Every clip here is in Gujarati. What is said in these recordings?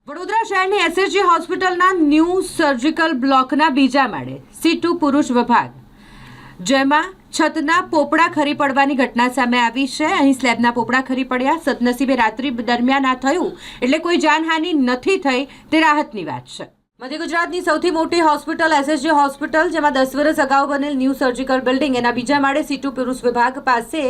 વડોદરા શહેરની એસએસજી હોસ્પિટલના ન્યૂ સર્જિકલ બ્લોકના બીજા માળે C2 પુરુષ વિભાગ, જેમાં છતના પોપડા ખરી પડવાની ઘટના સામે આવી છે. અહીં સ્લેબના પોપડા ખરી પડ્યા. સદનસીબે રાત્રિ દરમિયાન આ થયું એટલે કોઈ જાનહાનિ નથી થઈ, તે રાહતની વાત છે. મધ્ય ગુજરાતની સૌથી મોટી હોસ્પિટલ એસએસજી હોસ્પિટલ, જેમાં 10 વર્ષ અગાઉ બનેલ ન્યૂ સર્જિકલ બિલ્ડિંગ, એના બીજા માળે C2 પુરુષ વિભાગ પાસે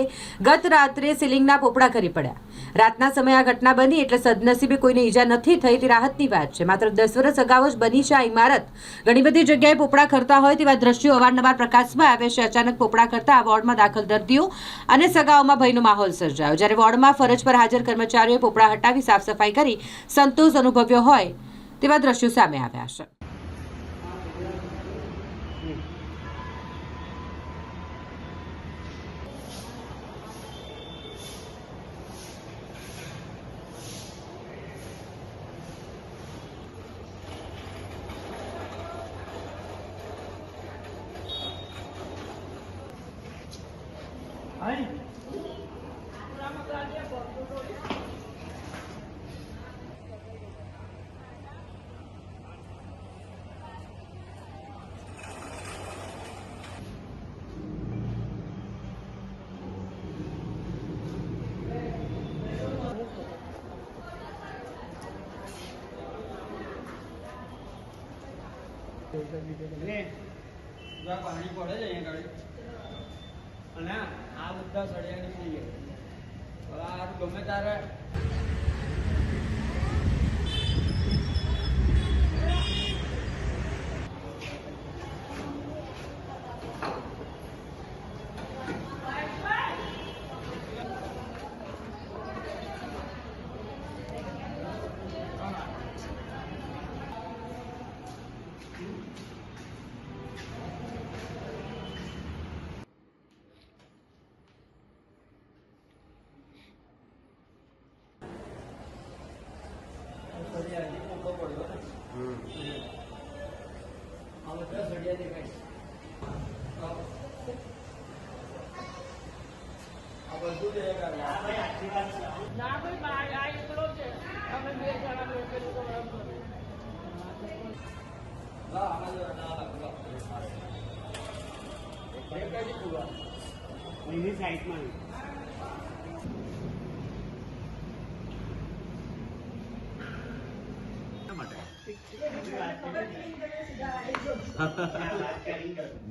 ગત રાત્રે સીલિંગના પોપડા ખરી પડ્યા. રાતના સમયે આ ઘટના બની એટલે સદનસીબે કોઈને ઈજા નથી થઈ, તે રાહતની વાત છે. માત્ર 10 વર્ષ અગાઉ જ બની છે આ ઇમારત. ઘણી બધી જગ્યાએ પોપડા ખરતા હોય તેવા દ્રશ્યો અવારનવાર પ્રકાશમાં આવે છે. અચાનક પોપડા ખરતા આ વોર્ડમાં દાખલ દર્દીઓ અને સગાઓમાં ભયનો માહોલ સર્જાયો. જ્યારે વોર્ડમાં ફરજ પર હાજર કર્મચારીઓએ પોપડા હટાવી સાફ સફાઈ કરી સંતોષ અનુભવ્યો હોય તેવા દ્રશ્યો સામે આવ્યા છે. પાણી પડે છે અહીંયા ગાડી અને આ બધા સળિયા નીકળી ગયા. હવે આ ગમે તારે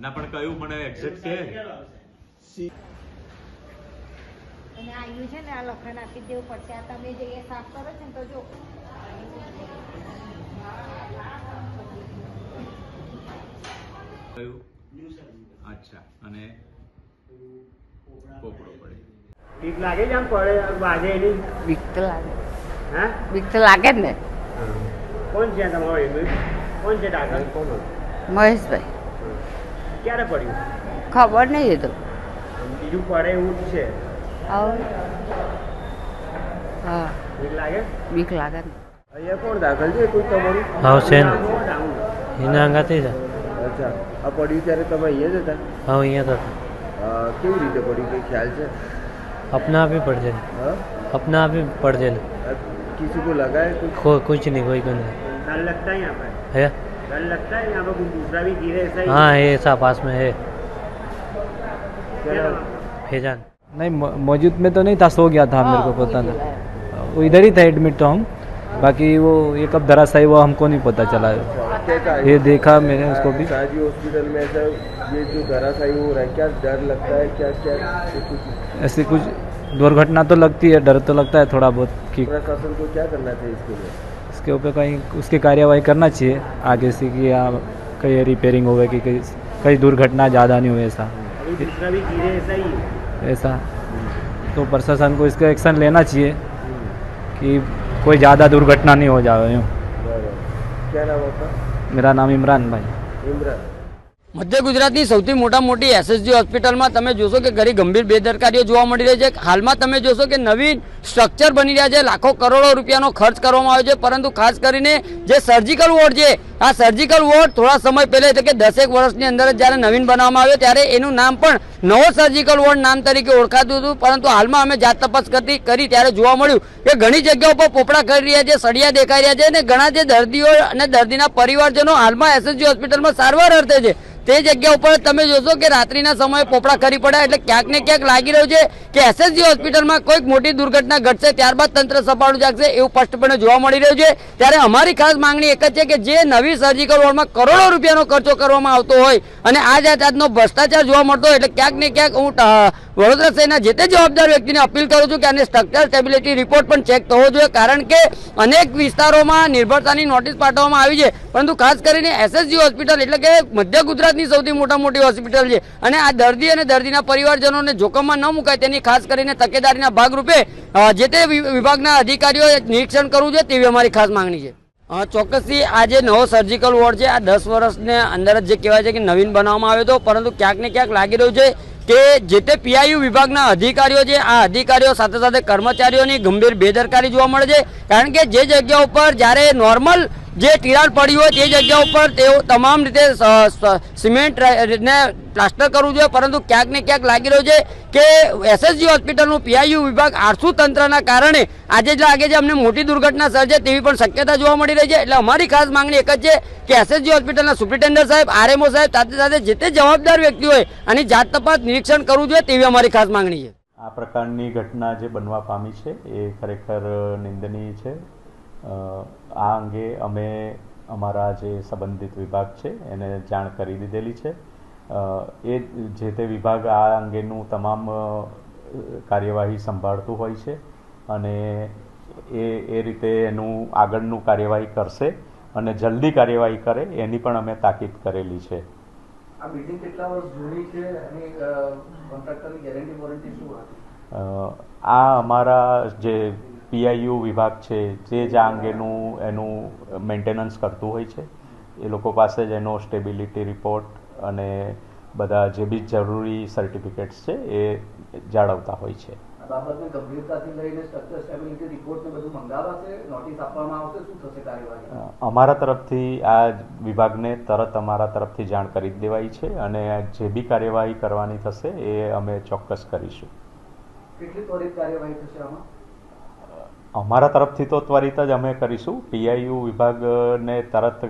ના પણ કયું મને એક્ઝેક્ટ કે અને આવ્યું છે ને આ લખાણ આપી દેવું પડશે. આ તમે જે સાફ કરો છો ને તો જો કયું? અચ્છા. અને પોપડો પડે. ઠીક લાગે છે આમ પડે વાગે એની બીક તો લાગે. હા, બીક તો લાગે જ ને. કોણ છે તમારો એનું? કોણ છે ડાક્ટર? કોણ? મહેશભાઈ ક્યારે પડ્યું? ખબર નહીં એ તો. બીજું પડે એવું જ છે. હા, ઠીક લાગે? બીક લાગે ને. અહીંયા કોણ દાખલ છે? કોઈ તમારું? હા, હુસેન. કોણ આવું? એના અંગાથી છે. અચ્છા, આ પડ્યું ત્યારે તમે અહીંયા જ હતા? હા, અહીંયા હતા. કેવી રીતે પડ્યું કઈ ખ્યાલ છે? अपना आप ही पड़ जाए. हाँ? अपना आप ही पड़ जाए. किसी को लगा है कुछ? कुछ नहीं, कोई को नहीं डर लगता है यहाँ पर? है. डर लगता है यहाँ पर कुछ दूसरा भी गिरे ऐसा ही? हाँ, ये ऐसा पास में है. क्या? फैजान. नहीं, मौजूद में तो नहीं था, सो गया था. मेरे को पता नहीं, वो इधर ही था एडमिट. तो हम बाकी वो ये कब धराशायी हुआ हमको नहीं पता चला. ये देखा मैंने उसको भी. शादी हॉस्पिटल में ऐसा ये जो धराशायी हो रहा है, क्या डर लगता है? क्या क्या कुछ ऐसी कुछ दुर्घटना तो लगती है, डर तो लगता है थोड़ा बहुत कि प्रशासन को क्या करना चाहिए इसके लिए? इसके ऊपर कहीं उसकी कार्यवाही करना चाहिए आगे से कि यहाँ कहीं रिपेयरिंग हो कि कहीं दुर्घटना ज़्यादा नहीं हो. ऐसा अभी दूसरा भी गिरे ऐसा ही है? ऐसा तो प्रशासन को इसका एक्शन लेना चाहिए कि कोई ज़्यादा दुर्घटना नहीं हो जाए. यूँ. बराबर. क्या नाम आपका? मेरा नाम इमरान भाई. इमरान. મધ્ય ગુજરાતની સૌથી મોટી એસએસજી હોસ્પિટલમાં તમે જોશો કે ઘણી ગંભીર બેદરકારીઓ જોવા મળી રહી છે. હાલમાં તમે જોશો કે નવીન સ્ટ્રક્ચર બની રહ્યા છે, લાખો કરોડો રૂપિયાનો ખર્ચ કરવામાં આવ્યો છે, પરંતુ ખાસ કરીને જે સર્જિકલ વોર્ડ છે, આ સર્જિકલ વોર્ડ થોડા સમય પહેલા એટલે કે 10 વર્ષની અંદર જ જ્યારે નવીન બનાવવામાં આવ્યો ત્યારે એનું નામ પણ નવો સર્જિકલ વોર્ડ નામ તરીકે ઓળખાતું હતું. પરંતુ હાલમાં અમે જાત તપાસ કરી ત્યારે જોવા મળ્યું કે ઘણી જગ્યાઓ પર પોપડા કરી રહ્યા છે, સળિયા દેખાઈ રહ્યા છે અને ઘણા જે દર્દીઓ અને દર્દીના પરિવારજનો હાલમાં એસએસજી હોસ્પિટલમાં સારવાર અર્થે છે તે જગ્યા ઉપર તમે જોશો કે રાત્રિના સમયે પોપડા ખરી પડ્યા. એટલે ક્યાંક ને ક્યાંક લાગી રહ્યું છે કે એસએસજી હોસ્પિટલમાં કોઈક મોટી દુર્ઘટના ઘટશે ત્યારબાદ તંત્ર સફાળું જાગશે એવું સ્પષ્ટપણે જોવા મળી રહ્યું છે. ત્યારે અમારી ખાસ માંગણી એક જ છે કે જે નવી સર્જિકલ વોર્ડમાં કરોડો રૂપિયાનો ખર્ચો કરવામાં આવતો હોય અને આ જાતનો ભ્રષ્ટાચાર જોવા મળતો હોય, એટલે ક્યાંક ને ક્યાંક હું વડોદરા શહેરના જે તે જવાબદાર વ્યક્તિને અપીલ કરું છું કે આને સ્ટ્રક્ચર સ્ટેબિલિટી રિપોર્ટ પણ ચેક થવો જોઈએ. કારણ કે અનેક વિસ્તારોમાં નિર્ભરતાની નોટિસ પાઠવવામાં આવી છે, પરંતુ ખાસ કરીને એસએસજી હોસ્પિટલ એટલે કે મધ્ય ગુજરાતની સૌથી મોટી હોસ્પિટલ છે અને આ દર્દી અને દર્દીના પરિવારજનોને જોખમમાં ન મુકાય તેની ખાસ કરીને તકેદારીના ભાગરૂપે જે તે વિભાગના અધિકારીઓએ નિરીક્ષણ કરવું જોઈએ તેવી અમારી ખાસ માંગણી છે. ચોક્કસથી આ જે નવો સર્જિકલ વોર્ડ છે આ 10 વર્ષને અંદર જ જે કહેવાય છે કે નવીન બનાવવામાં આવ્યો હતો, પરંતુ ક્યાંક ને ક્યાંક લાગી રહ્યું છે કે જે તે પીઆઈયુ વિભાગના અધિકારીઓ છે આ અધિકારીઓ સાથે સાથે કર્મચારીઓની ગંભીર બેદરકારી જોવા મળે છે. કારણ કે જે જગ્યા ઉપર જ્યારે નોર્મલ જે તિરાડ પડી હોય તે જગ્યા ઉપર તેઓ તમામ રીતે સિમેન્ટ ને પ્લાસ્ટર કરવું જોઈએ, પરંતુ ક્યાંક ને ક્યાંક લાગી રહ્યું છે કે એસએસજી હોસ્પિટલનું પીઆઈયુ વિભાગ આળસુ તંત્રના કારણે આજે જ લાગે છે અમને મોટી દુર્ઘટના સર્જે તેવી પણ શક્યતા જોવા મળી રહી છે. એટલે અમારી ખાસ માંગણી એક જ છે કે એસએસજી હોસ્પિટલના સુપ્રિન્ટેન્ડન્ટ સાહેબ, આરએમઓ સાહેબ સાથે સાથે જે તે જવાબદાર વ્યક્તિઓએ આની જાત તપાસ નિરીક્ષણ કરવું જોઈએ તેવી અમારી ખાસ માંગણી છે. આ પ્રકારની ઘટના જે બનવા પામી છે એ ખરેખર નિંદનીય છે. આ અંગે અમે અમારા જે સંબંધિત વિભાગ છે એને જાણ કરી દીધેલી છે. એ જે તે વિભાગ આ અંગેનું તમામ કાર્યવાહી સંભાળતું હોય છે અને એ રીતે એનું આગળનું કાર્યવાહી કરશે અને જલ્દી કાર્યવાહી કરે એની પણ અમે તાકીદ કરેલી છે. આ બિલ્ડિંગ કેટલા વર્ષ જૂની છે અને કોન્ટ્રાક્ટરની ગેરંટી વોરંટી શું હતી? આ અમારા જે પીઆઈયુ વિભાગ છે જે જ આ અંગેનું એનું મેન્ટેનન્સ કરતું હોય છે. એ લોકો પાસે જ એનો સ્ટેબિલિટી રિપોર્ટ અને બધા જે બી જરૂરી સર્ટિફિકેટ્સ છે એ જાળવતા હોય છે. આ બાબતને ગંભીરતાથી લઈને સ્ટ્રક્ચર સ્ટેબિલિટી રિપોર્ટને બધું મંગાવાશે, નોટિસ આપવામાં આવશે, શું થશે કાર્યવાહી? અમારા તરફથી આ વિભાગને તરત અમારા તરફથી જાણ કરી દેવાઈ છે અને જે બી કાર્યવાહી કરવાની થશે એ અમે ચોક્કસ કરીશું. કેટલી ત્વરિત કાર્યવાહી થશે આમાં? અમારા તરફથી તો ત્વરિત જ અમે કરીશું. પીઆઈયુ વિભાગને તરત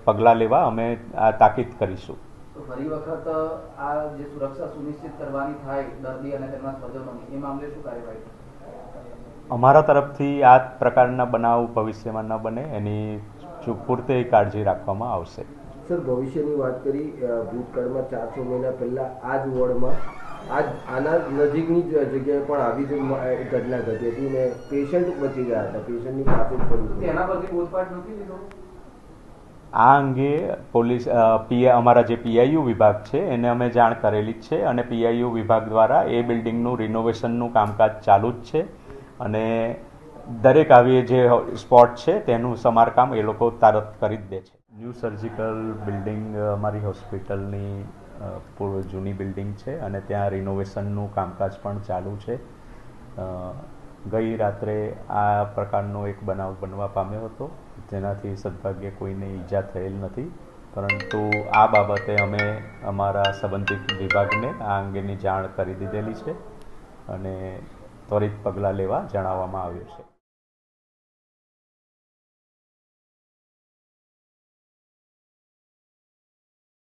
પગલાં લેવા અમે આ તાકીદ કરીશું. તો ફરી વખત આ જે સુરક્ષા સુનિશ્ચિત કરવાની થાય દર્દી અને તેમના સ્વજનોની, એ મામલે શું કાર્યવાહી થશે? અમારા તરફથી આ પ્રકારના બનાવ ભવિષ્યમાં ન બને એની પૂરતી કાળજી રાખવામાં આવશે. સર, ભવિષ્યની વાત કરી, ભૂતકાળમાં 4-6 મહિના પહેલાં આ જ વોર્ડમાં આના નજીકની જગ્યાએ પણ આવી જ ઘટના ઘટી હતી ને પેશન્ટ બચી ગયા હતા. પેશન્ટની પાસે જ પડી. એના પરથી બોધપાઠ નથી લીધો? આ અંગે પોલીસ અમારા જે પીઆઈયુ વિભાગ છે એને અમે જાણ કરેલી જ છે અને પીઆઈયુ વિભાગ દ્વારા એ બિલ્ડિંગનું રિનોવેશનનું કામકાજ ચાલુ જ છે અને દરેક આવી જે સ્પોટ છે તેનું સમારકામ એ લોકો તરત કરી જ દે છે. ન્યૂ સર્જિકલ બિલ્ડિંગ અમારી હોસ્પિટલની જૂની બિલ્ડિંગ છે અને ત્યાં રિનોવેશનનું કામકાજ પણ ચાલુ છે. ગઈ રાત્રે આ પ્રકારનો એક બનાવ બનવા પામ્યો હતો જેનાથી સદભાગ્યે કોઈને ઈજા થયેલ નથી, પરંતુ આ બાબતે અમે અમારા સંબંધિત વિભાગને આ અંગેની જાણ કરી દીધેલી છે અને ત્વરિત પગલાં લેવા જણાવવામાં આવ્યું છે.